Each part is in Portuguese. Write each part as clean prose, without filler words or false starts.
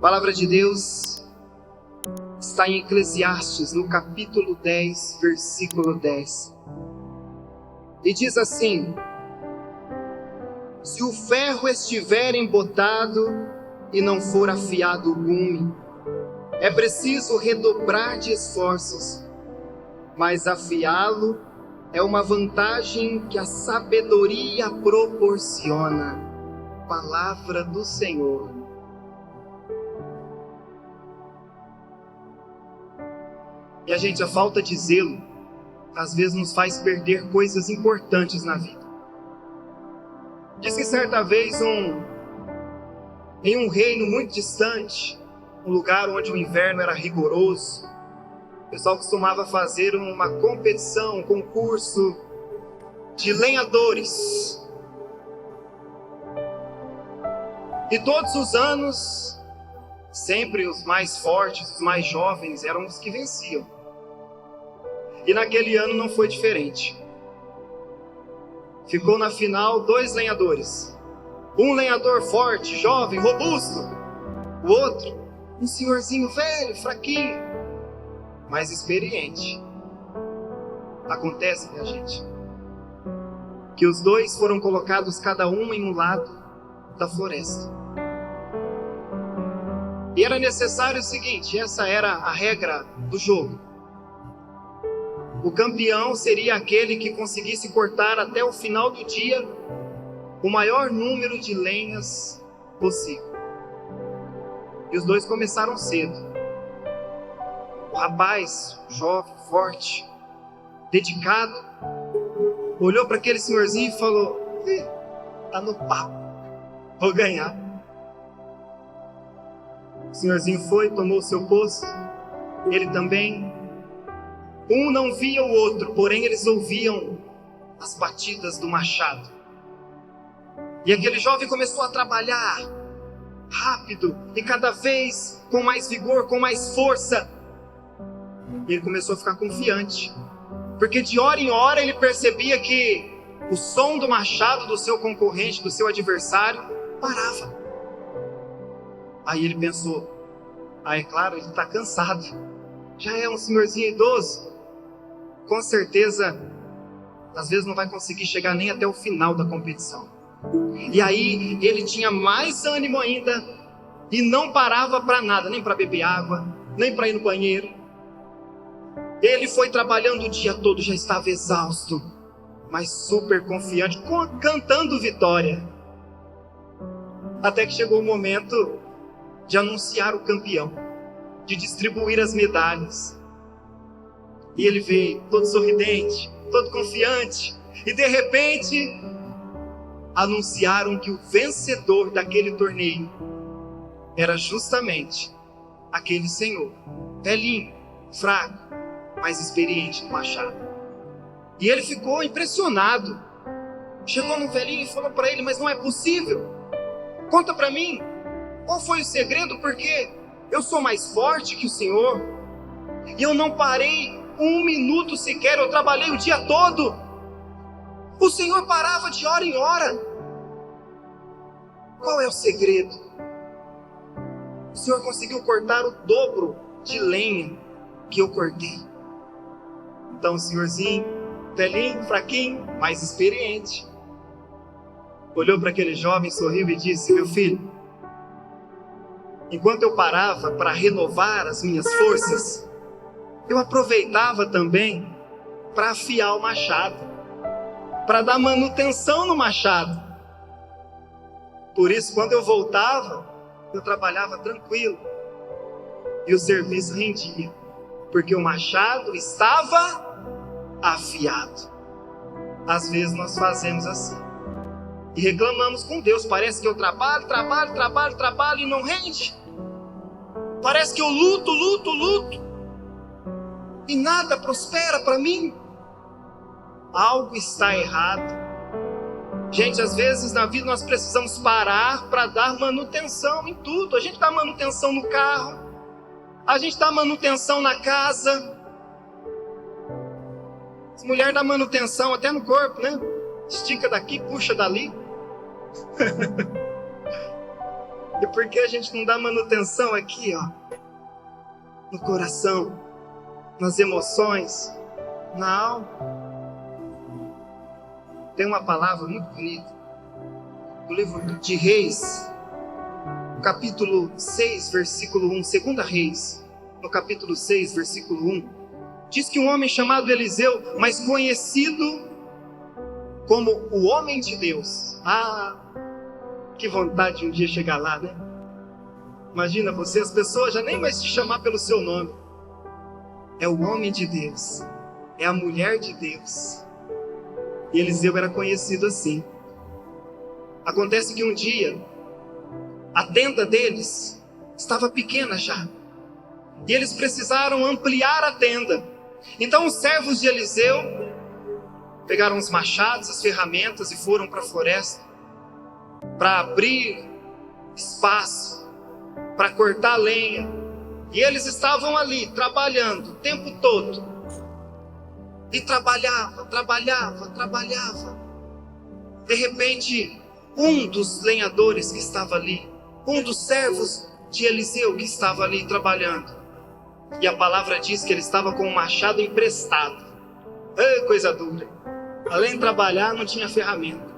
A palavra de Deus está em Eclesiastes, no capítulo 10, versículo 10. E diz assim: se o ferro estiver embotado e não for afiado o gume, é preciso redobrar de esforços, mas afiá-lo é uma vantagem que a sabedoria proporciona. Palavra do Senhor. E a falta de zelo, às vezes nos faz perder coisas importantes na vida. Diz que certa vez, em um reino muito distante, um lugar onde o inverno era rigoroso, o pessoal costumava fazer uma competição, um concurso de lenhadores. E todos os anos, sempre os mais fortes, os mais jovens eram os que venciam. E naquele ano não foi diferente. Ficou na final 2 lenhadores. Um lenhador forte, jovem, robusto. O outro, um senhorzinho velho, fraquinho, mas experiente. Acontece, minha gente, que os dois foram colocados cada um em um lado da floresta. E era necessário o seguinte, essa era a regra do jogo. O campeão seria aquele que conseguisse cortar até o final do dia o maior número de lenhas possível. E os dois começaram cedo. O rapaz, jovem, forte, dedicado, olhou para aquele senhorzinho e falou: tá no papo, vou ganhar. O senhorzinho foi, tomou o seu posto, ele também. Um não via o outro, porém eles ouviam as batidas do machado. E aquele jovem começou a trabalhar rápido e cada vez com mais vigor, com mais força. E ele começou a ficar confiante, porque de hora em hora ele percebia que o som do machado do seu concorrente, do seu adversário, parava. Aí ele pensou: é claro, ele está cansado, já é um senhorzinho idoso, com certeza às vezes não vai conseguir chegar nem até o final da competição. E aí ele tinha mais ânimo ainda e não parava para nada, nem para beber água, nem para ir no banheiro. Ele foi trabalhando o dia todo, já estava exausto, mas super confiante, cantando vitória. Até que chegou o momento de anunciar o campeão, de distribuir as medalhas. E ele veio todo sorridente, todo confiante, e de repente anunciaram que o vencedor daquele torneio era justamente aquele senhor, velhinho, fraco, mas experiente no machado. E ele ficou impressionado. Chegou no velhinho e falou para ele: mas não é possível, conta para mim, qual foi o segredo? Porque eu sou mais forte que o senhor, e eu não parei 1 minuto sequer, eu trabalhei o dia todo. O senhor parava de hora em hora. Qual é o segredo? O senhor conseguiu cortar o dobro de lenha que eu cortei. Então o senhorzinho, velhinho, fraquinho, mais experiente, olhou para aquele jovem, sorriu e disse: meu filho, enquanto eu parava para renovar as minhas forças, eu aproveitava também para afiar o machado, para dar manutenção no machado. Por isso, quando eu voltava, eu trabalhava tranquilo e o serviço rendia, porque o machado estava afiado. Às vezes nós fazemos assim e reclamamos com Deus: parece que eu trabalho e não rende. Parece que eu luto e nada prospera para mim. Algo está errado. Gente, às vezes na vida nós precisamos parar para dar manutenção em tudo. A gente dá manutenção no carro, a gente dá manutenção na casa. As mulheres dão manutenção até no corpo, né? Estica daqui, puxa dali. E por que a gente não dá manutenção aqui, ó? No coração, nas emoções, na alma. Tem uma palavra muito bonita no livro de Reis, capítulo 6, versículo 1, 2 Reis, no capítulo 6, versículo 1, diz que um homem chamado Eliseu, mas conhecido como o homem de Deus. Ah, que vontade de um dia chegar lá, né? Imagina você, as pessoas já nem mais te chamar pelo seu nome. É o homem de Deus, é a mulher de Deus. E Eliseu era conhecido assim. Acontece que um dia, a tenda deles estava pequena já. E eles precisaram ampliar a tenda. Então os servos de Eliseu pegaram os machados, as ferramentas e foram para a floresta para abrir espaço, para cortar lenha. E eles estavam ali trabalhando o tempo todo. E trabalhava. De repente, um dos lenhadores que estava ali, um dos servos de Eliseu que estava ali trabalhando, e a palavra diz que ele estava com um machado emprestado. Coisa dura. Além de trabalhar, não tinha ferramenta.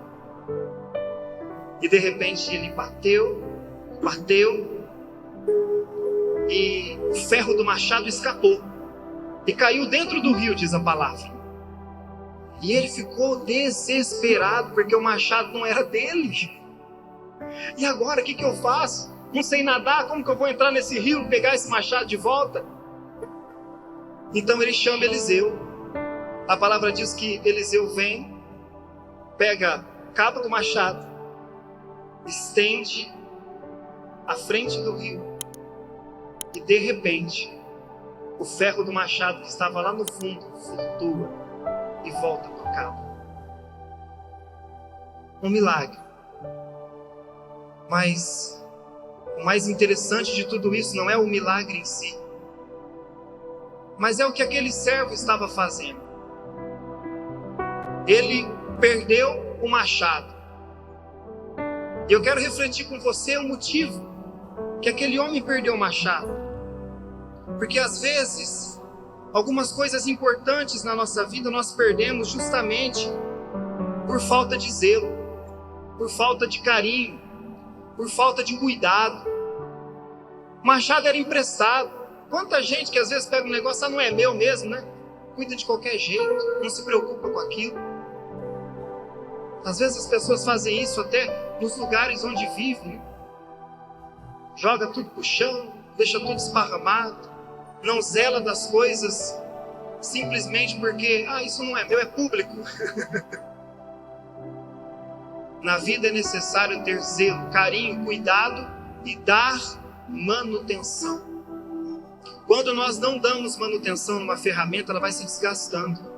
E de repente ele bateu, e o ferro do machado escapou e caiu dentro do rio, diz a palavra. E ele ficou desesperado, porque o machado não era dele. E agora, o que eu faço? Não sei nadar, como que eu vou entrar nesse rio e pegar esse machado de volta? Então ele chama Eliseu. A palavra diz que Eliseu vem, pega o cabo do machado, estende à frente do rio, e de repente o ferro do machado que estava lá no fundo flutua e volta para o cabo. Um milagre. Mas o mais interessante de tudo isso não é o milagre em si, mas é o que aquele servo estava fazendo. Ele perdeu o machado. E eu quero refletir com você o motivo que aquele homem perdeu o machado. Porque às vezes, algumas coisas importantes na nossa vida nós perdemos justamente por falta de zelo, por falta de carinho, por falta de cuidado. O machado era emprestado. Quanta gente que às vezes pega um negócio, não é meu mesmo, né? Cuida de qualquer jeito, não se preocupa com aquilo. Às vezes as pessoas fazem isso até nos lugares onde vivem. Joga tudo pro chão, deixa tudo esparramado, não zela das coisas simplesmente porque, isso não é meu, é público. Na vida é necessário ter zelo, carinho, cuidado e dar manutenção. Quando nós não damos manutenção numa ferramenta, ela vai se desgastando.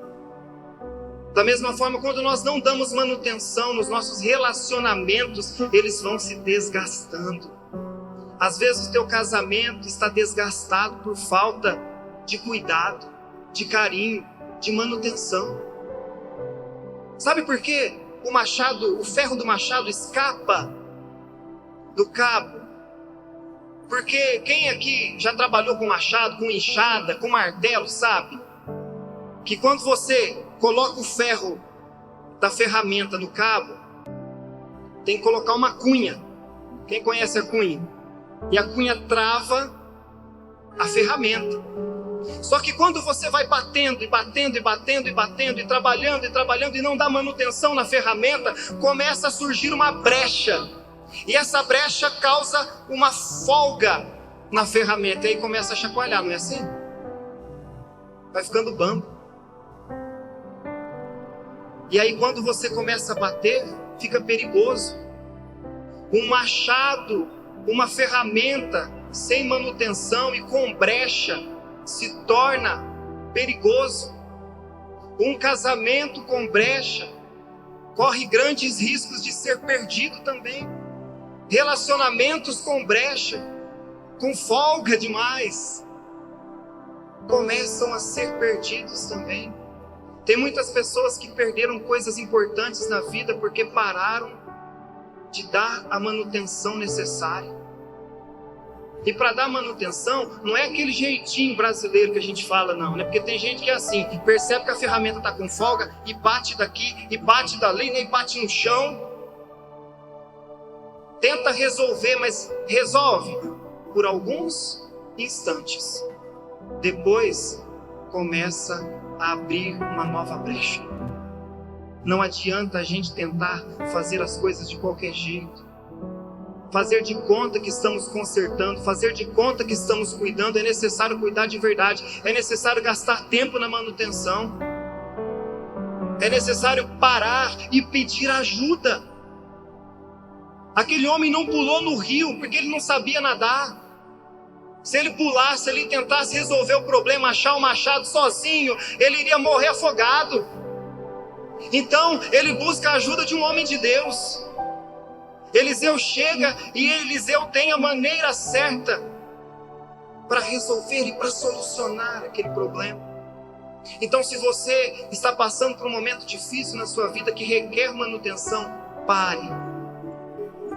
Da mesma forma, quando nós não damos manutenção nos nossos relacionamentos, eles vão se desgastando. Às vezes o teu casamento está desgastado por falta de cuidado, de carinho, de manutenção. Sabe por quê? O ferro do machado escapa do cabo. Porque quem aqui já trabalhou com machado, com enxada, com martelo, sabe? Que quando você coloca o ferro da ferramenta no cabo, tem que colocar uma cunha. Quem conhece a cunha? E a cunha trava a ferramenta. Só que quando você vai batendo e trabalhando e não dá manutenção na ferramenta, começa a surgir uma brecha. E essa brecha causa uma folga na ferramenta. E aí começa a chacoalhar, não é assim? Vai ficando bambo. E aí quando você começa a bater, fica perigoso. Um machado, uma ferramenta sem manutenção e com brecha se torna perigoso. Um casamento com brecha corre grandes riscos de ser perdido também. Relacionamentos com brecha, com folga demais, começam a ser perdidos também. Tem muitas pessoas que perderam coisas importantes na vida porque pararam de dar a manutenção necessária. E para dar manutenção, não é aquele jeitinho brasileiro que a gente fala, não, né? Porque tem gente que é assim, percebe que a ferramenta está com folga e bate daqui, e bate dali, né? E bate no chão. Tenta resolver, mas resolve por alguns instantes. Depois, começa a abrir uma nova brecha. Não adianta a gente tentar fazer as coisas de qualquer jeito. Fazer de conta que estamos consertando, fazer de conta que estamos cuidando. É necessário cuidar de verdade. É necessário gastar tempo na manutenção. É necessário parar e pedir ajuda. Aquele homem não pulou no rio porque ele não sabia nadar. Se ele pulasse, se ele tentasse resolver o problema, achar o machado sozinho, ele iria morrer afogado. Então ele busca a ajuda de um homem de Deus. Eliseu chega e Eliseu tem a maneira certa para resolver e para solucionar aquele problema. Então, se você está passando por um momento difícil na sua vida que requer manutenção, pare.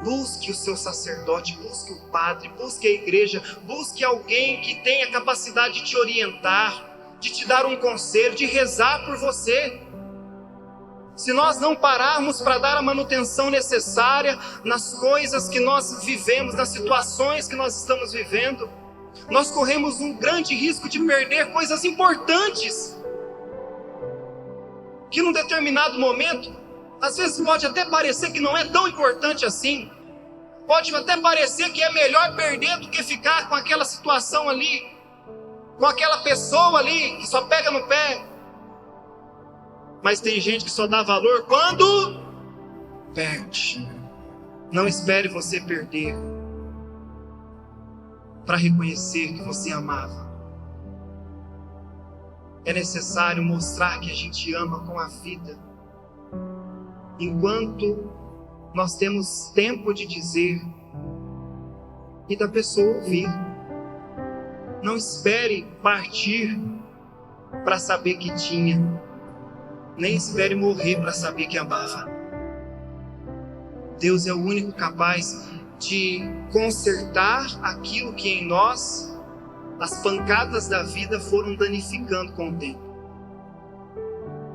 Busque o seu sacerdote, busque o padre, busque a igreja, busque alguém que tenha capacidade de te orientar, de te dar um conselho, de rezar por você. Se nós não pararmos para dar a manutenção necessária nas coisas que nós vivemos, nas situações que nós estamos vivendo, nós corremos um grande risco de perder coisas importantes, que num determinado momento, às vezes pode até parecer que não é tão importante assim, pode até parecer que é melhor perder do que ficar com aquela situação ali, com aquela pessoa ali que só pega no pé. Mas tem gente que só dá valor quando perde. Não espere você perder para reconhecer que você amava. É necessário mostrar que a gente ama com a vida, enquanto nós temos tempo de dizer e da pessoa ouvir. Não espere partir para saber que tinha. Nem espere morrer para saber que amava. Deus é o único capaz de consertar aquilo que em nós as pancadas da vida foram danificando com o tempo.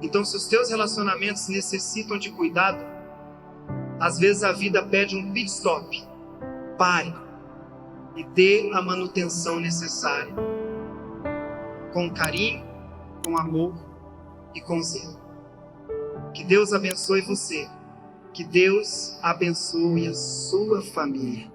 Então, se os teus relacionamentos necessitam de cuidado, às vezes a vida pede um pit stop. Pare e dê a manutenção necessária, com carinho, com amor e com zelo. Que Deus abençoe você. Que Deus abençoe a sua família.